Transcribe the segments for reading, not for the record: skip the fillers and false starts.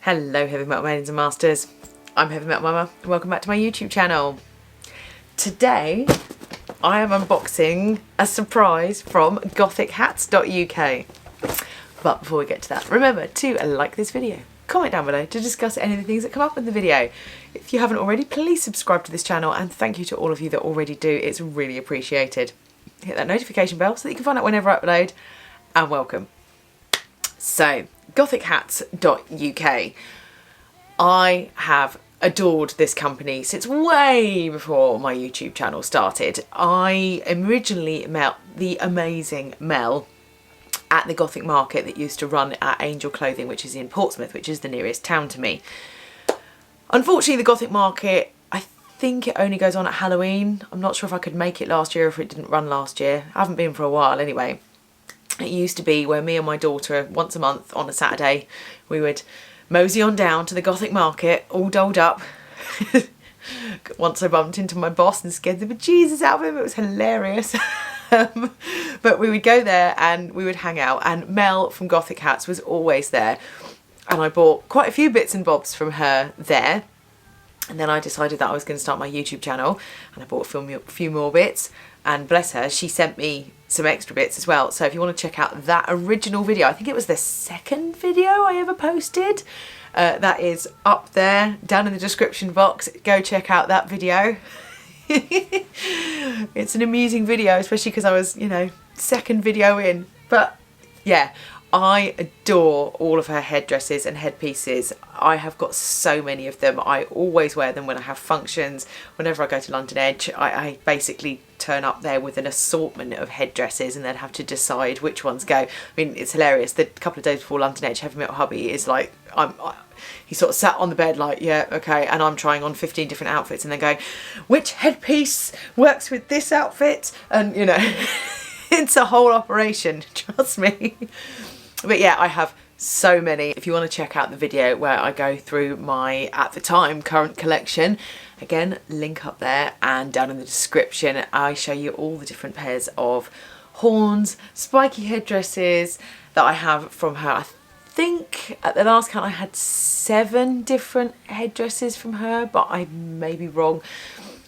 Hello Heavy Metal Maidens and Masters, I'm Heavy Metal Momma and welcome back to my YouTube channel. Today I am unboxing a surprise from GothicHats.uk. But before we get to that, remember to like this video, comment down below to discuss any of the things that come up in the video. If you haven't already, please subscribe to this channel, and thank you to all of you that already do, it's really appreciated. Hit that notification bell so that you can find out whenever I upload, and welcome. So, GothicHats.uk. I have adored this company since way before my YouTube channel started. I originally met the amazing Mel at the Gothic market that used to run at Angel Clothing, which is in Portsmouth, which is the nearest town to me. Unfortunately, the Gothic market, I think it only goes on at Halloween. I'm not sure if I could make it last year or if it didn't run last year. I haven't been for a while anyway. It used to be where me and my daughter, once a month on a Saturday, we would mosey on down to the Gothic market, all dolled up. Once I bumped into my boss and scared the bejesus out of him. It was hilarious. But we would go there and we would hang out, and Mel from Gothic Hats was always there. And I bought quite a few bits and bobs from her there. And then I decided that I was going to start my YouTube channel, and I bought a few more bits, and bless her, she sent me some extra bits as well. So if you want to check out that original video, I think it was the second video I ever posted, that is up there down in the description box. Go check out that video. It's an amusing video, especially because I was, you know, second video in. But yeah, I adore all of her headdresses and headpieces. I have got so many of them. I always wear them when I have functions. Whenever I go to London Edge, I basically turn up there with an assortment of headdresses and then have to decide which ones go. I mean, it's hilarious. The couple of days before London Edge, Heavy Metal Hubby is like, he sort of sat on the bed like, yeah, okay, and I'm trying on 15 different outfits and then going, which headpiece works with this outfit? And, you know, it's a whole operation, trust me. But yeah, I have so many. If you want to check out the video where I go through my, at the time, current collection, again, link up there, and down in the description, I show you all the different pairs of horns, spiky headdresses that I have from her. I think at the last count I had 7 different headdresses from her, but I may be wrong.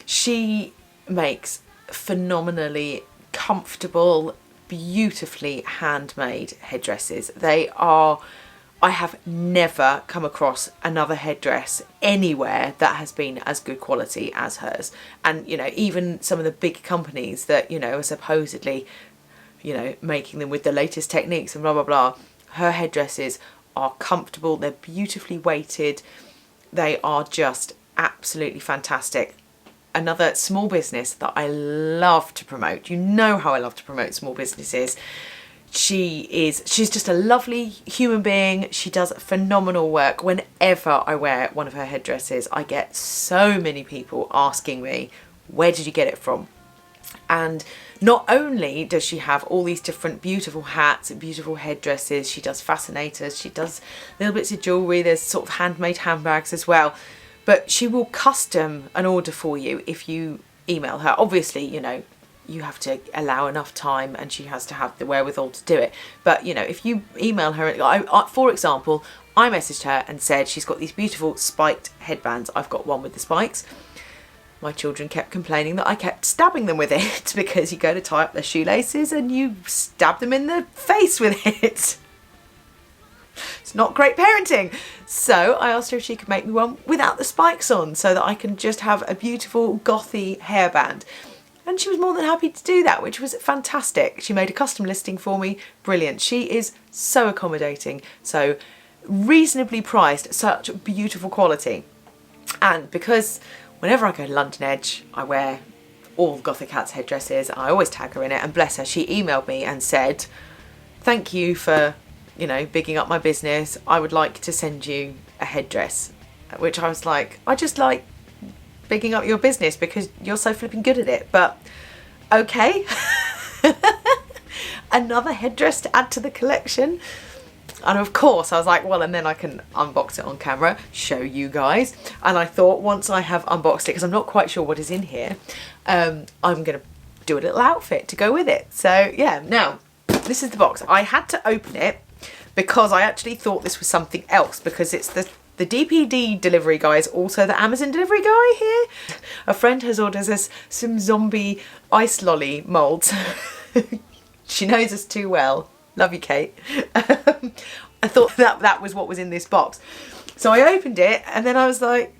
She makes phenomenally comfortable, beautifully handmade headdresses. They are, I have never come across another headdress anywhere that has been as good quality as hers. And, you know, even some of the big companies that, you know, are supposedly, you know, making them with the latest techniques and blah, blah, blah, her headdresses are comfortable, they're beautifully weighted, they are just absolutely fantastic. Another small business that I love to promote. You know how I love to promote small businesses. She's just a lovely human being. She does phenomenal work. Whenever I wear one of her headdresses, I get so many people asking me, where did you get it from? And not only does she have all these different beautiful hats and beautiful headdresses, she does fascinators, she does little bits of jewellery, there's sort of handmade handbags as well. But she will custom an order for you if you email her. Obviously, you know, you have to allow enough time and she has to have the wherewithal to do it. But, you know, if you email her, for example, I messaged her and said she's got these beautiful spiked headbands. I've got one with the spikes. My children kept complaining that I kept stabbing them with it because you go to tie up their shoelaces and you stab them in the face with it. It's not great parenting. So I asked her if she could make me one without the spikes on so that I can just have a beautiful gothy hairband. And she was more than happy to do that, which was fantastic. She made a custom listing for me. Brilliant. She is so accommodating, so reasonably priced, such beautiful quality. And because whenever I go to London Edge, I wear all Gothic Hats headdresses. I always tag her in it, and bless her, she emailed me and said, thank you for, you know, bigging up my business. I would like to send you a headdress. Which I was like, I just like bigging up your business because you're so flipping good at it. But okay. Another headdress to add to the collection. And of course I was like, well, and then I can unbox it on camera, show you guys. And I thought once I have unboxed it, because I'm not quite sure what is in here, I'm going to do a little outfit to go with it. So yeah, now This is the box. I had to open it because I actually thought this was something else, because it's the The DPD delivery guy is also the Amazon delivery guy here. A friend has ordered us some zombie ice lolly moulds. She knows us too well. Love you, Kate. I thought that was what was in this box. So I opened it and then I was like,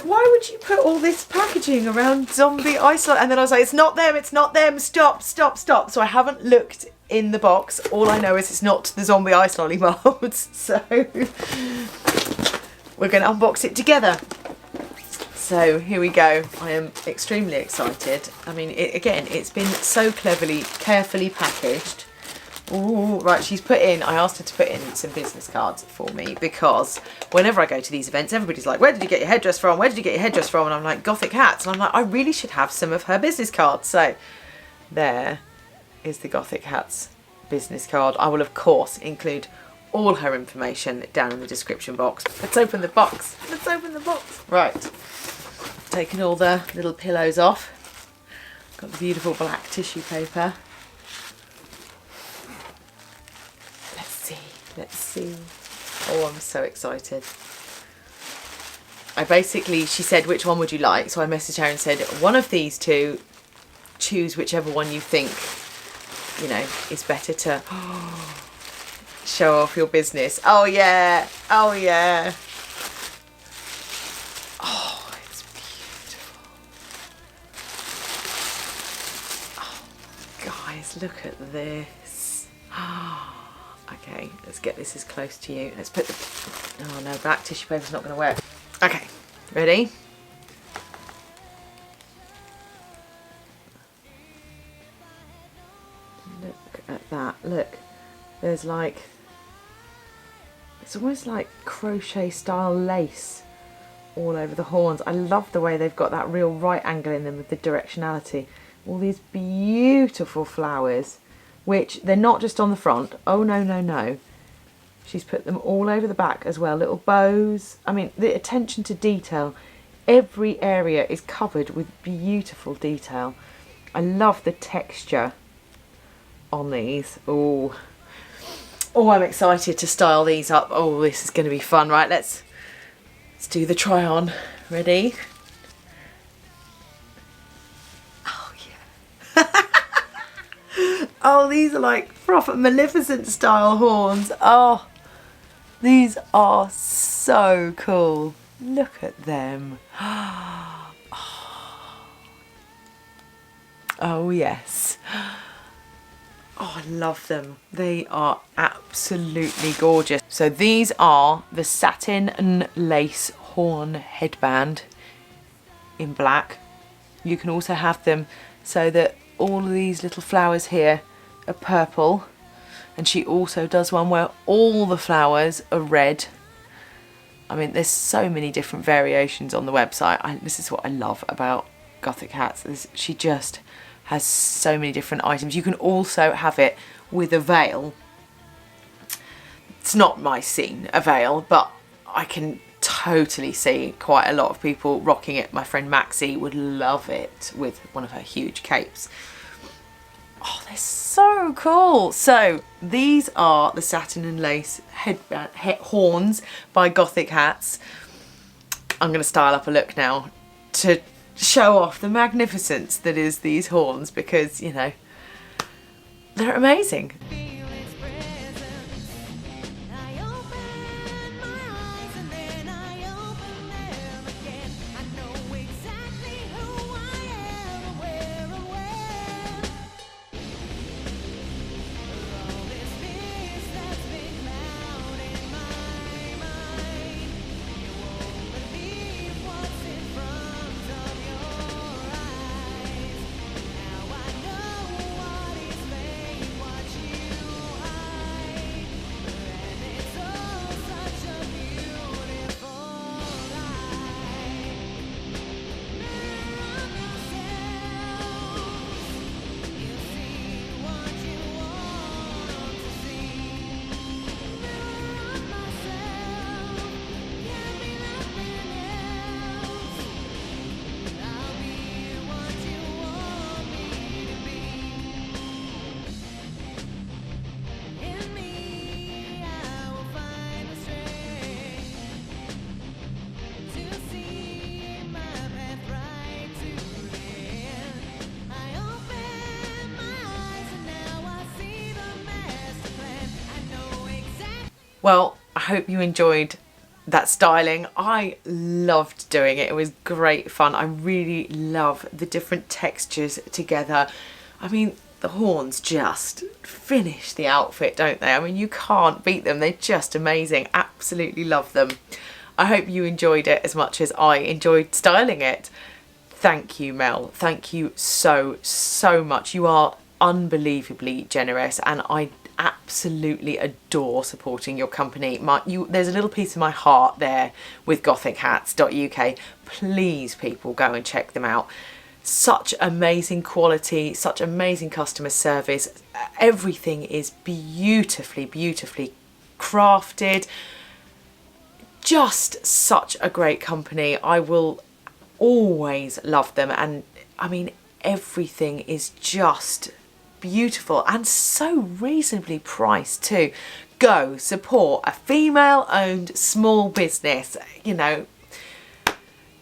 why would you put all this packaging around zombie ice lolly? And then I was like, it's not them, stop. So I haven't looked in the box. All I know is it's not the zombie ice lolly molds. So we're going to unbox it together. So here we go. I am extremely excited. I mean, again, it's been so carefully packaged. Ooh, right, I asked her to put in some business cards for me, because whenever I go to these events, everybody's like, where did you get your headdress from? Where did you get your headdress from? And I'm like, Gothic Hats. And I'm like, I really should have some of her business cards. So there is the Gothic Hats business card. I will, of course, include all her information down in the description box. Let's open the box. Right. Taking all the little pillows off. Got the beautiful black tissue paper. Let's see. Oh, I'm so excited. She said, which one would you like? So I messaged her and said, one of these two, choose whichever one you think, you know, is better to show off your business. Oh yeah. Oh yeah. Oh, it's beautiful. Oh, guys, look at this. Okay, let's get this as close to you. Let's put the... Oh no, black tissue paper's not going to work. Okay, ready? Look at that. Look, there's like... It's almost like crochet style lace all over the horns. I love the way they've got that real right angle in them with the directionality. All these beautiful flowers, which they're not just on the front. Oh no. She's put them all over the back as well. Little bows. I mean, the attention to detail. Every area is covered with beautiful detail. I love the texture on these. Oh, I'm excited to style these up. Oh, this is going to be fun. Right, let's do the try on. Ready? Oh yeah. Oh, these are like proper Maleficent style horns. Oh, these are so cool. Look at them. Oh yes. Oh, I love them. They are absolutely gorgeous. So these are the satin and lace horn headband in black. You can also have them so that all of these little flowers here are purple, and she also does one where all the flowers are red. I mean, there's so many different variations on the website. This is what I love about Gothic Hats. She just has so many different items. You can also have it with a veil. It's not my scene, a veil, but I can totally see quite a lot of people rocking it. My friend Maxie would love it with one of her huge capes. Oh, they're so cool. So these are the satin and lace horns by Gothic Hats. I'm going to style up a look now to show off the magnificence that is these horns, because, you know, they're amazing. Well, I hope you enjoyed that styling. I loved doing it. It was great fun. I really love the different textures together. I mean, the horns just finish the outfit, don't they? I mean, you can't beat them. They're just amazing. Absolutely love them. I hope you enjoyed it as much as I enjoyed styling it. Thank you, Mel. Thank you so much. You are unbelievably generous, and I absolutely adore supporting your company. There's a little piece of my heart there with GothicHats.uk. Please, people, go and check them out. Such amazing quality, such amazing customer service. Everything is beautifully crafted. Just such a great company. I will always love them, and I mean, everything is just beautiful and so reasonably priced too. Go support a female owned small business. You know,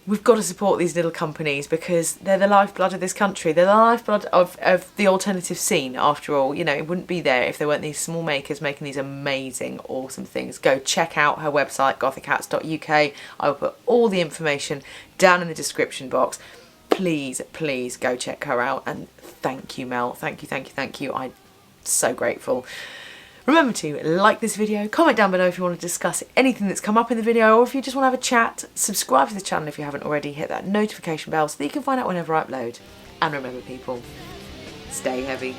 we've got to support these little companies because they're the lifeblood of this country. They're the lifeblood of the alternative scene, after all. You know, it wouldn't be there if there weren't these small makers making these amazing, awesome things. Go check out her website, GothicHats.uk. I will put all the information down in the description box. Please go check her out, and thank you, Mel. Thank you. I'm so grateful. Remember to like this video, comment down below if you want to discuss anything that's come up in the video, or if you just want to have a chat. Subscribe to the channel if you haven't already. Hit that notification bell so that you can find out whenever I upload. And remember, people, stay heavy.